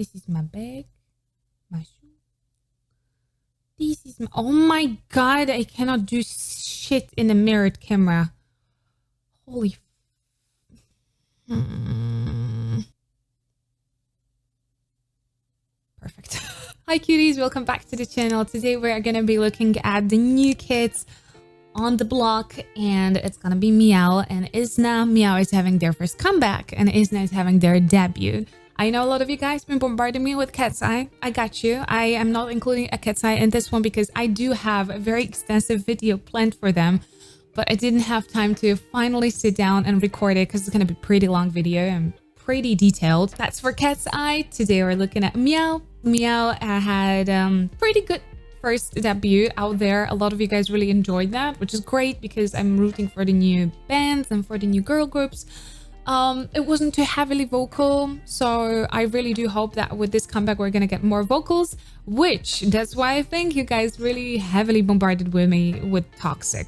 This is my bag. My shoe. This is my... Oh my god, I cannot do shit in a mirrored camera. Holy... Perfect. Hi cuties, welcome back to the channel. Today we're gonna be looking at the new kids on the block, and it's gonna be Meow and IZNA. Meow is having their first comeback and IZNA is having their debut. I know a lot of you guys been bombarding me with Cat's Eye. I got you. I am not including a Cat's Eye in this one because I do have a very extensive video planned for them, but I didn't have time to finally sit down and record it because it's gonna be a pretty long video and pretty detailed. That's for Cat's Eye. Today we're looking at Meow. Meow had pretty good first debut out there. A lot of you guys really enjoyed that, which is great because I'm rooting for the new bands and for the new girl groups. It wasn't too heavily vocal, so I really do hope that with this comeback we're gonna get more vocals, which that's why I think you guys really heavily bombarded with me with Toxic.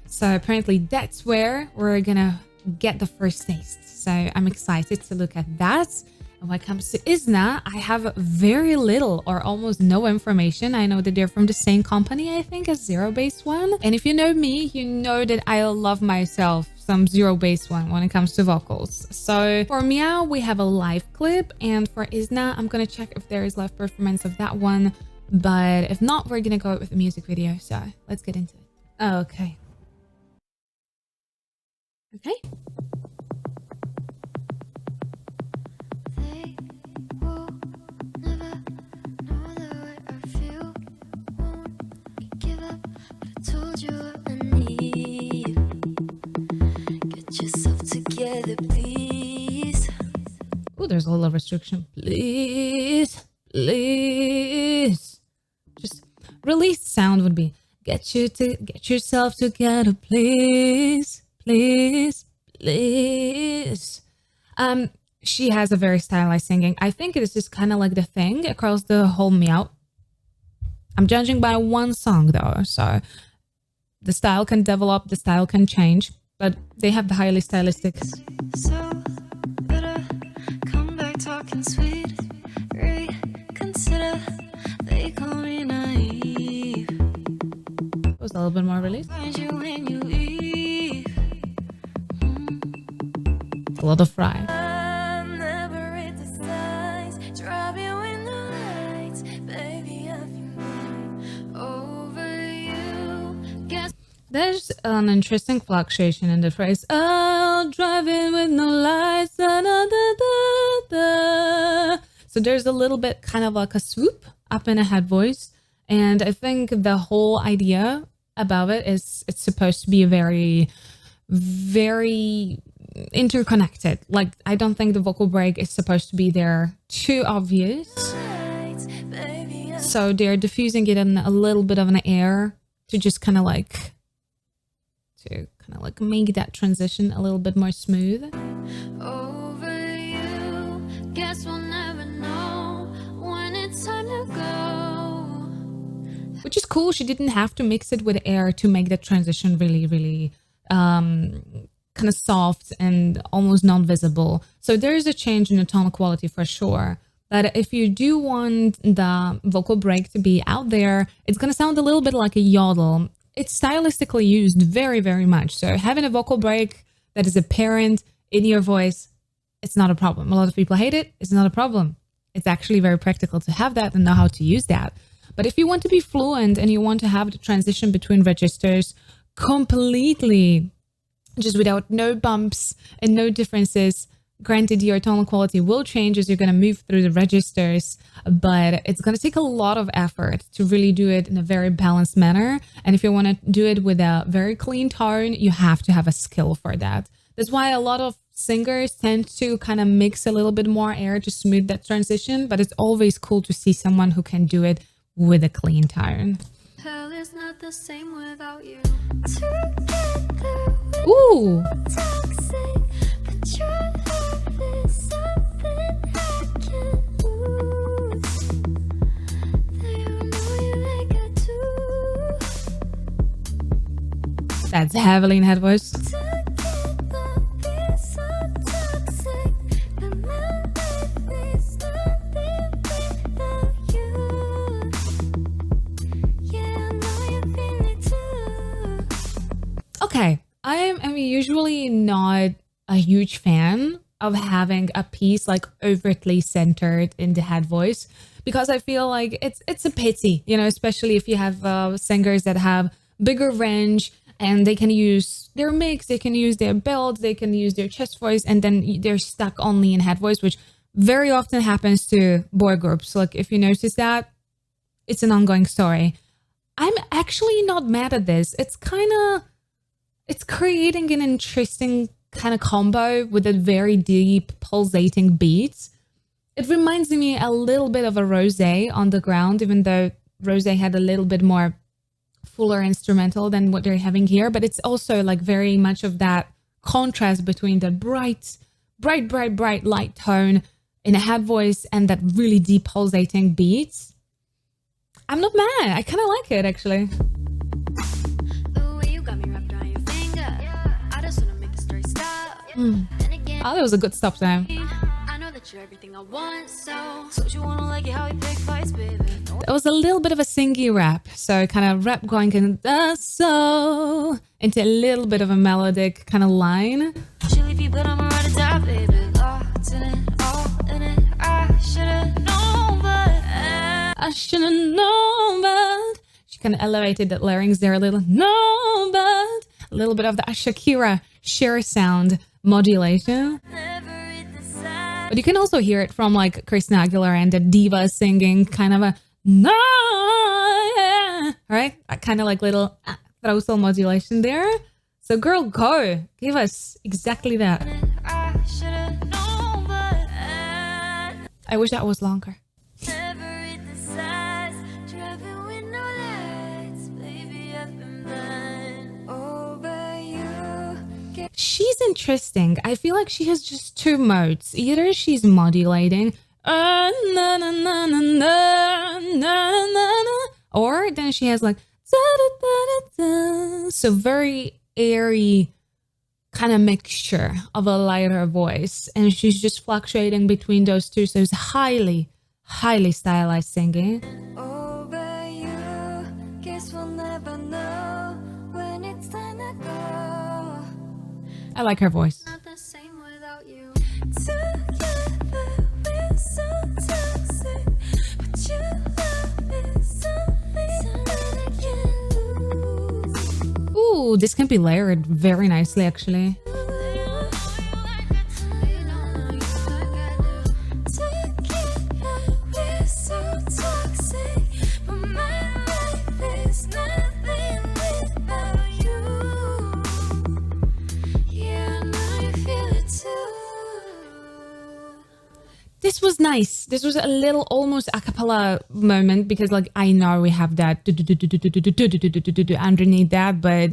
So apparently that's where we're gonna get the first taste. So I'm excited to look at that. And when it comes to IZNA, I have very little or almost no information. I know that they're from the same company, I think, as Zero Base One. And if you know me, you know that I love myself some Zero Base One when it comes to vocals. So for Meow, we have a live clip, and for IZNA, I'm gonna check if there is live performance of that one. But if not, we're gonna go with a music video. So let's get into it. Okay. Okay. Oh, there's a little restriction. Please, please. Just release sound would be get yourself together, please, please, please. She has a very stylized singing. I think it is just kind of like the thing across the whole Meow. I'm judging by one song though, so the style can develop, the style can change, but they have the highly stylistic. So better come back talking sweet, reconsider, they call me naive. It was a little bit more released. Find you when you leave. A lot of fry. I never read the signs, drive you in the lights, baby, I feel mine over you. Guess There's an interesting fluctuation in the phrase, I'll drive in with no lights, da, da, da, da, da. So there's a little bit kind of like a swoop up in a head voice. And I think the whole idea about it is it's supposed to be very, very interconnected. Like, I don't think the vocal break is supposed to be there too obvious. So they're diffusing it in a little bit of an air to just kind of like make that transition a little bit more smooth. over you, guess we'll never know when it's time to go. Which is cool. She didn't have to mix it with air to make that transition really, really kind of soft and almost non-visible. So there is a change in the tonal quality for sure. But if you do want the vocal break to be out there, it's going to sound a little bit like a yodel. It's stylistically used very, very much. So having a vocal break that is apparent in your voice, it's not a problem. A lot of people hate it. It's not a problem. It's actually very practical to have that and know how to use that. But if you want to be fluent and you want to have the transition between registers completely just without no bumps and no differences, granted your tonal quality will change as you're going to move through the registers, but it's going to take a lot of effort to really do it in a very balanced manner. And if you want to do it with a very clean tone, you have to have a skill for that. That's why a lot of singers tend to kind of mix a little bit more air to smooth that transition, but it's always cool to see someone who can do it with a clean tone. Hell is not the same without you. Ooh! Toxic, but your love is something I can't lose. They don't know you like I do. That's heavily in head voice. Together, we're so toxic, but my life is nothing Okay, I'm usually not a huge fan of having a piece like overtly centered in the head voice because I feel like it's a pity, you know, especially if you have singers that have bigger range and they can use their mix, they can use their belt, they can use their chest voice, and then they're stuck only in head voice, which very often happens to boy groups. Like if you notice that, it's an ongoing story. I'm actually not mad at this. It's creating an interesting kind of combo with a very deep pulsating beat. It reminds me a little bit of a Rosé on the ground, even though Rosé had a little bit more fuller instrumental than what they're having here. But it's also like very much of that contrast between the bright light tone in a head voice and that really deep pulsating beat. I'm not mad. I kind of like it actually. Oh, that was a good stop time. It was a little bit of a singy rap, so kind of rap going in the soul into a little bit of a melodic kind of line. I should've known, but she kind of elevated that larynx there a little. No, but a little bit of the Shakira Cher sound modulation. But you can also hear it from like Christina Aguilera and the diva singing kind of a no, yeah, right? Kind of like little throatal modulation there. So girl, go. Give us exactly that. I wish that was longer. She's interesting. I feel like she has just two modes. Either she's modulating, na, na, na, na, na, na, na, or then she has like, da, da, da, da, da. So very airy kind of mixture of a lighter voice. And she's just fluctuating between those two. So it's highly stylized singing. Over you, guess we'll never know when it's time to go. I like her voice. Not the same without you. Together we're so toxic, but your love is something that I can't lose. Ooh, this can be layered very nicely actually. This was nice. This was a little almost a cappella moment because like I know we have that underneath that, but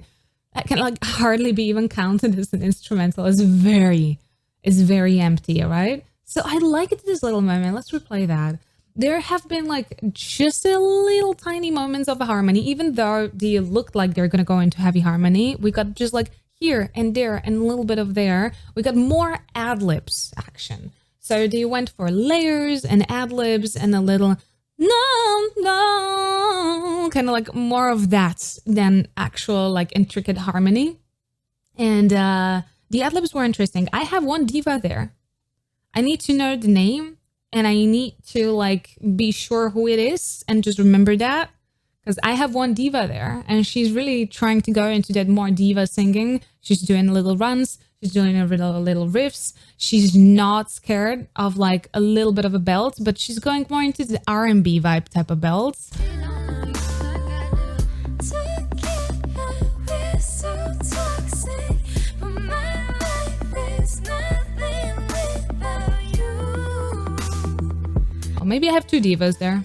that can like hardly be even counted as an instrumental. It's very empty, right? So I liked this little moment. Let's replay that. There have been like just a little tiny moments of a harmony, even though they looked like they're gonna go into heavy harmony. We got just like here and there and a little bit of there. We got more ad-libs action. So they went for layers and ad-libs and a little no, kind of like more of that than actual like intricate harmony. And the ad-libs were interesting. I have one diva there. I need to know the name and I need to like be sure who it is and just remember that. Because I have one diva there and she's really trying to go into that more diva singing. She's doing little runs. She's doing a little riffs. She's not scared of like a little bit of a belt, but she's going more into the R&B vibe type of belts. Oh, maybe I have two divas there.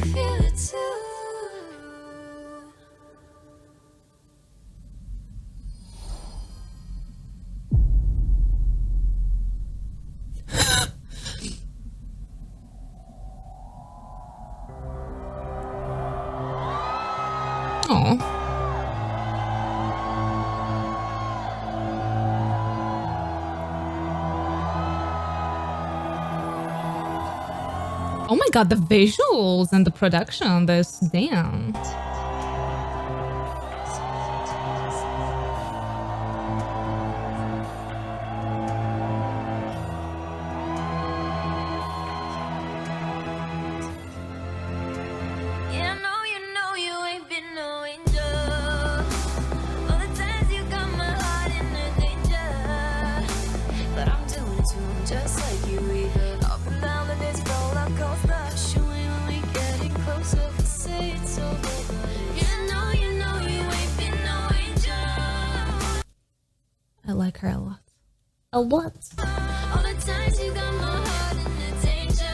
Oh my god, the visuals and the production on this, damn. A what? All the times you got my heart in the danger.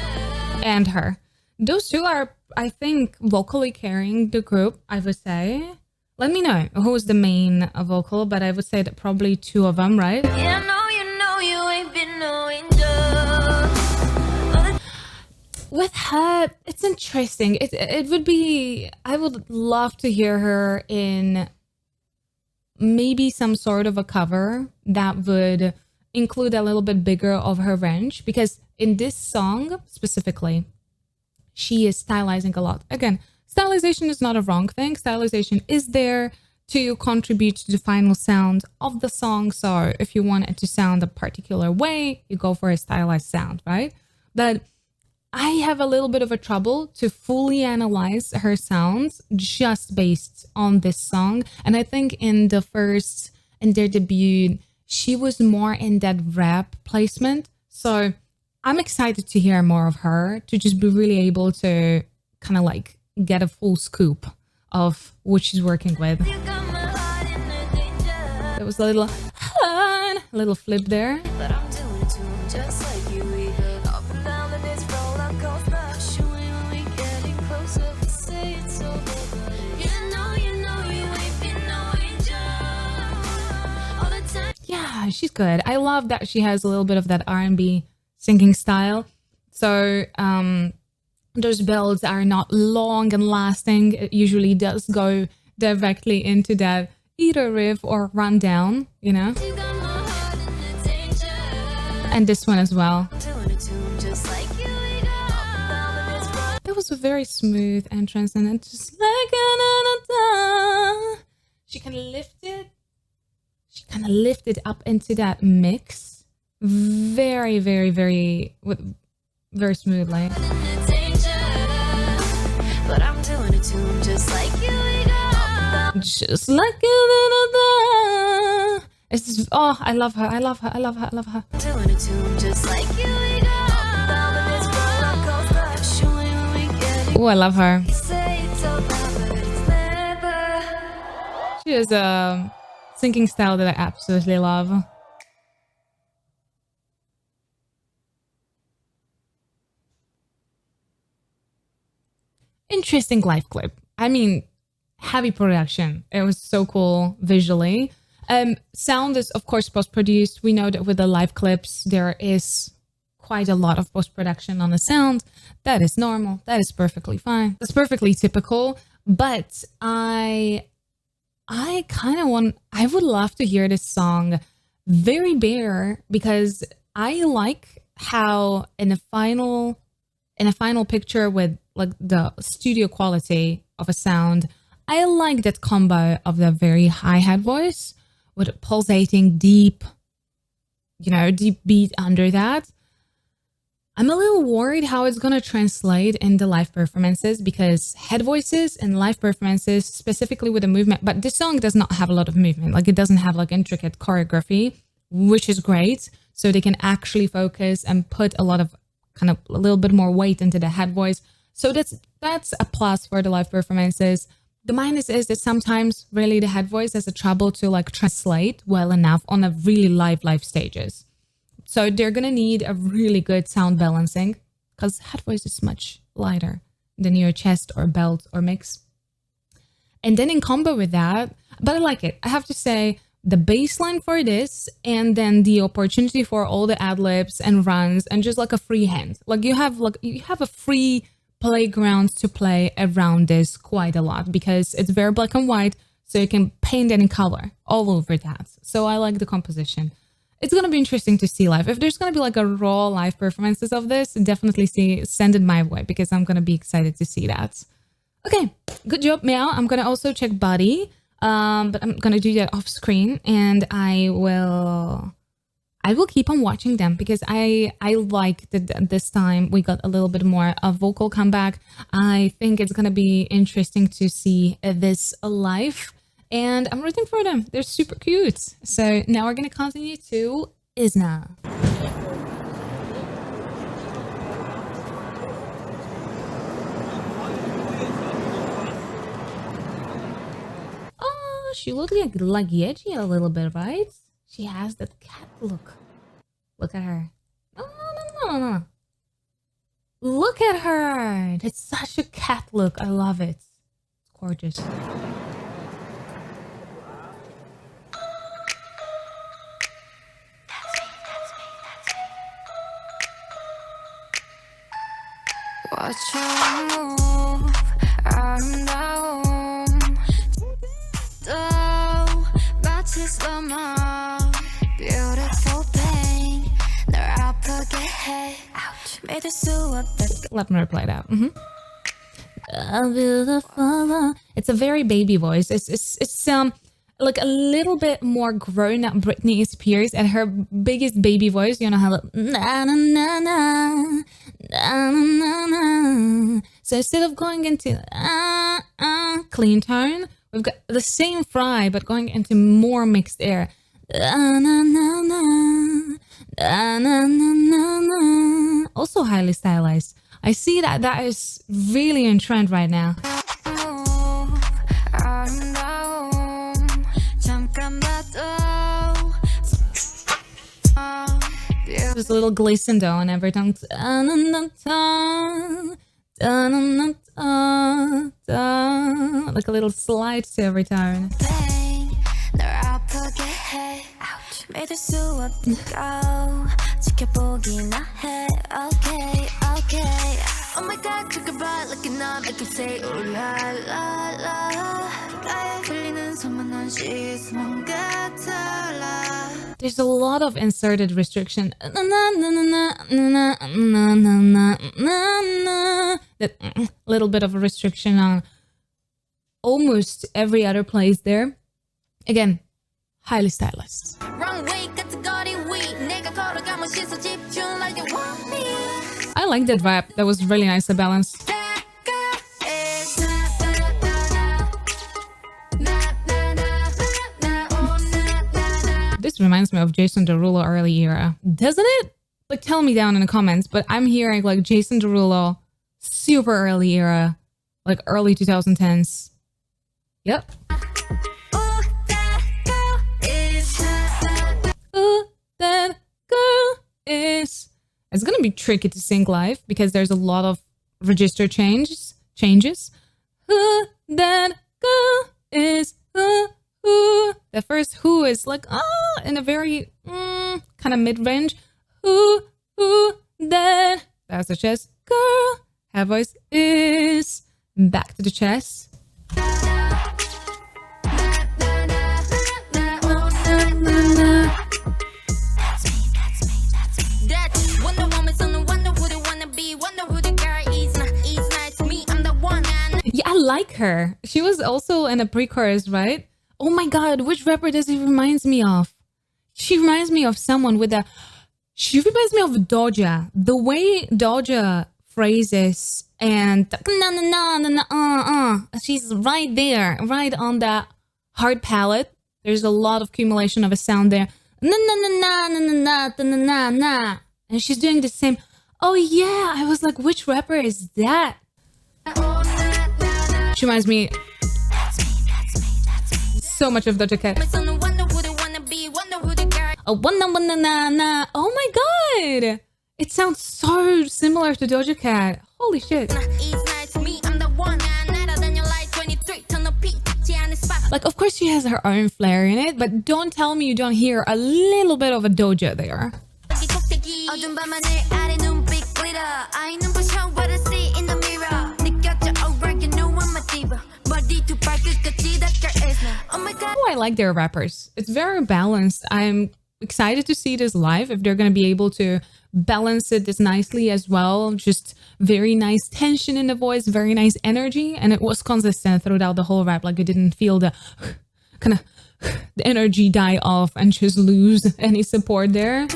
And her. Those two are, I think, vocally carrying the group, I would say. Let me know who is the main vocal, but I would say that probably two of them, right? Yeah, you know you ain't been no angel. With her, it's interesting. It would be, I would love to hear her in maybe some sort of a cover that would include a little bit bigger of her range, because in this song specifically, she is stylizing a lot. Again, stylization is not a wrong thing. Stylization is there to contribute to the final sound of the song. So if you want it to sound a particular way, you go for a stylized sound, right? But I have a little bit of a trouble to fully analyze her sounds just based on this song. And I think in their debut, she was more in that rap placement. So I'm excited to hear more of her, to just be really able to kind of like get a full scoop of what she's working with. You got my heart in the danger. There was a little flip there. But I'm doing it to him just like you. We go up and down in this roller coaster. Showing when we getting closer. We say it's over, but you know you ain't been no angel. All the time. Yeah, she's good. I love that she has a little bit of that R&B singing style. So those builds are not long and lasting. It usually does go directly into that either riff or rundown, you know? You got my heart in the danger. And this one as well. I'm doing it to him just like you. We go up and down in this roller. That was a very smooth entrance, and it's just like a she kind of lifted up into that mix very, very, very, very smoothly. In the danger. But I'm doing it to him just like you. We go up and down. Just like a it's just, oh, I love her. I love her. I love her. I love her. I'm doing it to him just like you. We go up and down in this roller coaster. Showing when we getting. Oh, I love her. You say it's over, but it's never. She has a singing style that I absolutely love. Interesting live clip. I mean, heavy production. It was so cool visually. Sound is, of course, post-produced. We know that with the live clips, there is quite a lot of post-production on the sound. That is normal. That is perfectly fine. That's perfectly typical. But I would love to hear this song very bare, because I like how in a final picture with like the studio quality of a sound, I like that combo of the very hi-hat voice with a pulsating deep beat under that. I'm a little worried how it's going to translate in the live performances, because head voices and live performances, specifically with the movement, but this song does not have a lot of movement. Like, it doesn't have like intricate choreography, which is great. So they can actually focus and put a lot of kind of a little bit more weight into the head voice. So that's a plus for the live performances. The minus is that sometimes really the head voice has a trouble to like translate well enough on a really live stages. So they're going to need a really good sound balancing, because head voice is much lighter than your chest or belt or mix. And then in combo with that, but I like it. I have to say, the bass line for this, and then the opportunity for all the ad-libs and runs and just like a free hand. Like you have a free playground to play around this quite a lot, because it's very black and white, so you can paint any color all over that. So I like the composition. It's going to be interesting to see live. If there's going to be like a raw live performances of this, definitely send it my way, because I'm going to be excited to see that. Okay, good job, Meow. I'm going to also check Buddy, but I'm going to do that off screen, and I will keep on watching them, because I like that this time we got a little bit more of vocal comeback. I think it's going to be interesting to see this live. And I'm rooting for them. They're super cute. So now we're going to continue to IZNA. Oh, she looks like Yeji a little bit, right? She has that cat look. Look at her. No, no, no, no, no. Look at her. It's such a cat look. I love it. It's gorgeous. Watch your move, 아름다움 또 마치 slow-mo Beautiful pain 널 아프게 해 믿을 수 없다 Let me reply that. Beautiful. It's a very baby voice. It's like a little bit more grown up Britney Spears at her biggest baby voice. You know how na na na na na na na. So instead of going into clean tone, we've got the same fry but going into more mixed air. Na na na na na na na na. Also highly stylized. I see that is really in trend right now. There's a little glissando on every tongue. Like a little slide to every tone. Oh my god, look about looking up, I can say oh la la la. There's a lot of inserted restriction. That little bit of a restriction on almost every other place there. Again, highly stylized. I like that vibe. That was really nicely balanced. This reminds me of Jason Derulo early era, doesn't it? Like, tell me down in the comments, but I'm hearing like Jason Derulo super early era, like early 2010s. Yep. That girl is... It's gonna be tricky to sing live because there's a lot of register changes. Who that girl is... The first who is like in a very kind of mid-range. Who that. That's the chest. Girl, her voice is back to the chest. Yeah, I like her. She was also in a pre-chorus, right? Oh my god, which rapper does it reminds me of? She reminds me of someone with a... She reminds me of Doja. The way Doja phrases and... She's right there, right on that hard palette. There's a lot of accumulation of a sound there. And she's doing the same... Oh yeah, I was like, which rapper is that? She reminds me... so much of Doja Cat. Oh my god! It sounds so similar to Doja Cat. Holy shit. Like, of course she has her own flair in it, but don't tell me you don't hear a little bit of a Doja there. Oh, I like their rappers. It's very balanced. I'm excited to see this live, if they're going to be able to balance it this nicely as well. Just very nice tension in the voice, very nice energy, and it was consistent throughout the whole rap. Like, I didn't feel the kind of the energy die off and just lose any support there.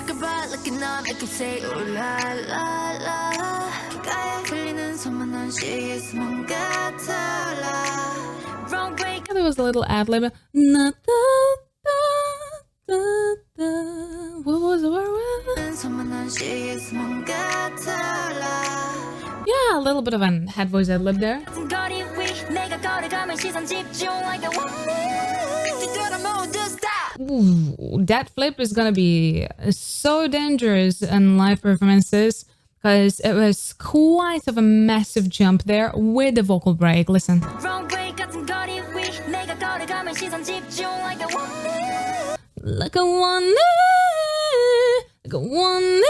There was a little ad lib. What was it? Yeah, a little bit of an head voice ad lib there. ooh, that flip is gonna be so dangerous in live performances because it was quite of a massive jump there with the vocal break. Listen. Like a wonder, like a wonder.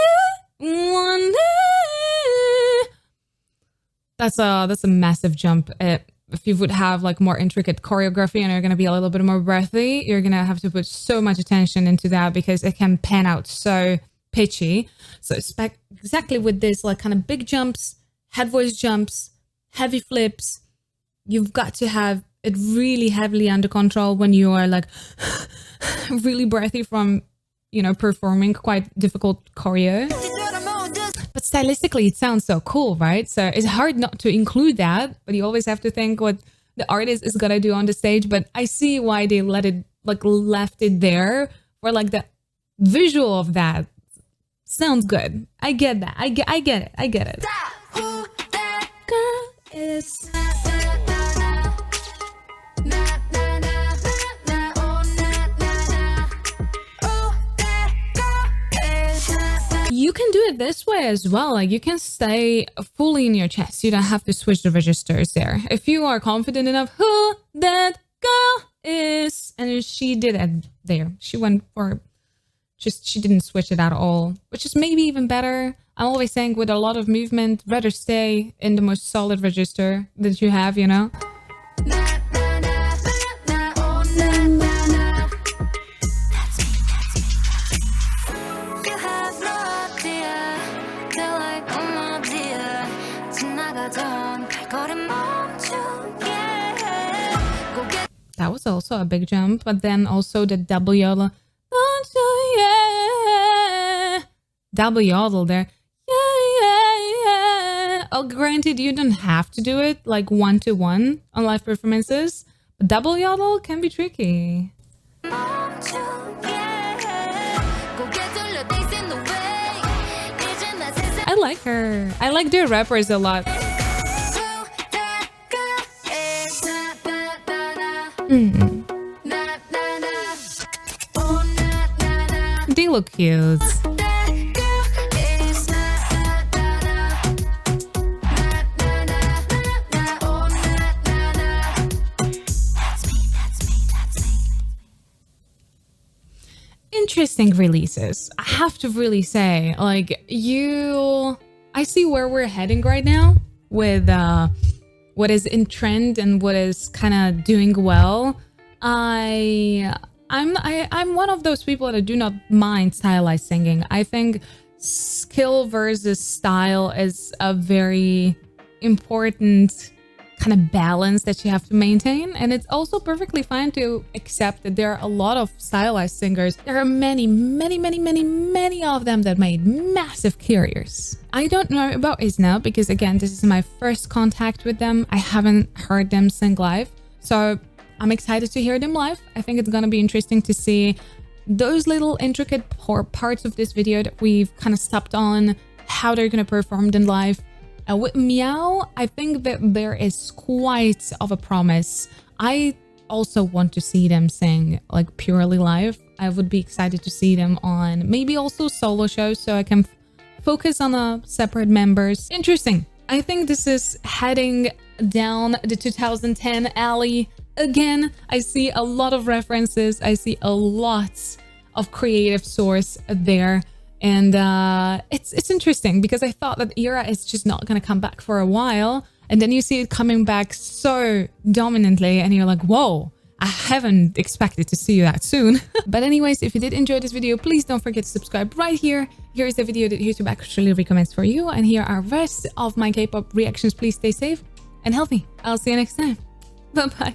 That's a massive jump. If you would have like more intricate choreography and you're going to be a little bit more breathy, you're going to have to put so much attention into that because it can pan out so pitchy. So exactly with this like kind of big jumps, head voice jumps, heavy flips, you've got to have it really heavily under control when you are like really breathy from, you know, performing quite difficult choreo. But stylistically, it sounds so cool, right? So it's hard not to include that, but you always have to think what the artist is gonna do on the stage. But I see why they left it there for like the visual of that. Sounds good. I get that. I get it. I get it. Who that girl is. You can do it this way as well. Like you can stay fully in your chest. You don't have to switch the registers there. If you are confident enough, who that girl is. And she did it there. She went for she didn't switch it at all, which is maybe even better. I'm always saying with a lot of movement, rather stay in the most solid register that you have, you know? That was also a big jump, but then also the double yodel. Double yodel there. Oh, granted, you don't have to do it like 1-to-1 on live performances, but double yodel can be tricky. I like her. I like their rappers a lot. They look cute. Interesting releases. I have to really say, like I see where we're heading right now with what is in trend and what is kind of doing well. I'm one of those people that do not mind stylized singing. I think skill versus style is a very important kind of balance that you have to maintain, and it's also perfectly fine to accept that there are a lot of stylized singers. There are many of them that made massive careers. I don't know about IZNA because again, this is my first contact with them. I haven't heard them sing live, so I'm excited to hear them live. I think it's gonna be interesting to see those little intricate parts of this video that we've kind of stopped on, how they're gonna perform them live. With MEOVV, I think that there is quite of a promise. I also want to see them sing like purely live. I would be excited to see them on maybe also solo shows so I can focus on separate members. Interesting. I think this is heading down the 2010 alley again. I see a lot of references. I see a lot of creative source there. And it's interesting because I thought that era is just not going to come back for a while. And then you see it coming back so dominantly and you're like, whoa, I haven't expected to see that soon. But anyways, if you did enjoy this video, please don't forget to subscribe right here. Here is the video that YouTube actually recommends for you. And here are the rest of my K-pop reactions. Please stay safe and healthy. I'll see you next time. Bye-bye.